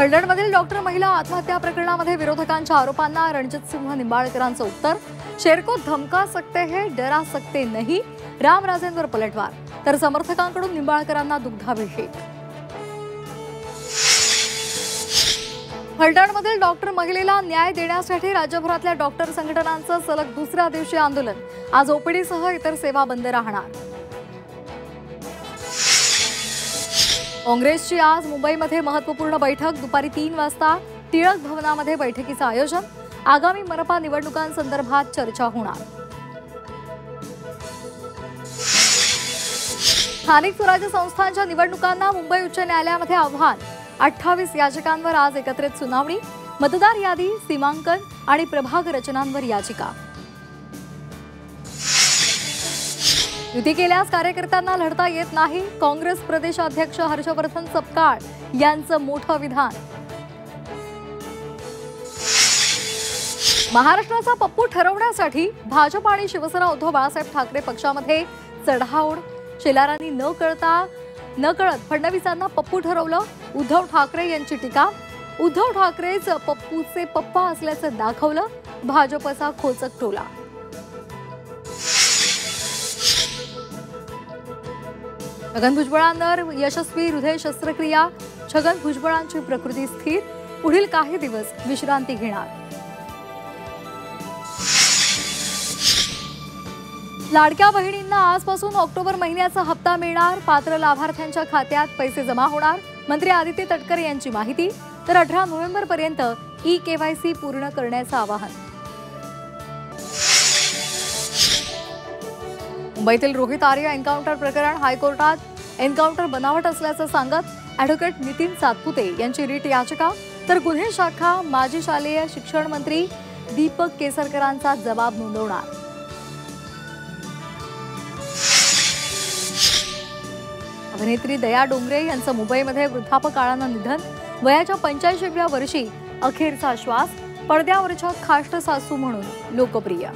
फलटणमधील doctor महिला आत्महत्या प्रकरणामध्ये विरोधकांच्या आरोपांना रणजित सिंह निंबाळकरांचं उत्तर। शेर को धमका सकते हैं, डरा सकते नहीं, रामराजेंवर पलटवार। तर समर्थकांकडून निंबाळकरांना दुग्धाभिषेक। फलटणमधील डॉक्टर महिलेला न्याय देण्यासाठी राज्यभरातल्या डॉक्टर संघटनांचं सलग दुसऱ्या दिवशी आंदोलन। आज ओपीडीसह इतर सेवा बंद राहणार। काँग्रेसची आज मुंबईमध्ये महत्त्वपूर्ण बैठक। दुपारी 3 वाजता टिळक भवनामध्ये बैठकीचं आयोजन। आगामी मनपा निवडणुकांसंदर्भात चर्चा होणार। स्थानिक स्वराज्य संस्थांच्या निवडणुकांना मुंबई उच्च न्यायालयामध्ये आव्हान। 28 याचिकांवर आज एकत्रित सुनावणी। मतदार यादी, सीमांकन आणि प्रभाग रचनांवर याचिका। युती केल्यास कार्यकर्त्यांना लढता येत नाही, काँग्रेस प्रदेशाध्यक्ष हर्षवर्धन सपकाळ यांचं मोठं विधान। महाराष्ट्राचा पप्पू ठरवण्यासाठी भाजप आणि शिवसेना उद्धव बाळासाहेब ठाकरे पक्षामध्ये चढाओढ। शेलारांनी न कळत फडणवीसांना पप्पू ठरवलं। उद्धव ठाकरे यांची टीका। उद्धव ठाकरेच पप्पूचे पप्पा असल्याचं दाखवलं। भाजपचा खोचक टोला। छगन भुजबळांवर यशस्वी हृदय शस्त्रक्रिया। छगन भुजबळांची प्रकृती स्थिर, पुढील काही दिवस विश्रांती घेणार। लाडक्या बहिणींना आजपासून ऑक्टोबर महिन्याचा हप्ता मिळणार। पात्र लाभार्थ्यांच्या खात्यात पैसे जमा होणार। मंत्री आदित्य तटकरे यांची माहिती। तर 18 नोव्हेंबर पर्यंत ई-केवायसी पूर्ण करण्याचं आवाहन। मुंबईतील रोहित आर्य एन्काउंटर प्रकरण हायकोर्टात। एन्काउंटर बनावट असल्याचं सांगत ॲडव्होकेट नितीन सातपुते यांची रीट याचिका। तर गुन्हे शाखा माजी शालेय शिक्षण मंत्री दीपक केसरकरांचा जबाब नोंदवणार। अभिनेत्री दया डोंगरे यांचं मुंबईमध्ये वृद्धापकाळानं निधन। वयाच्या 85व्या वर्षी अखेरचा श्वास। पडद्यावरच्या खाष्ट सासू म्हणून लोकप्रिय।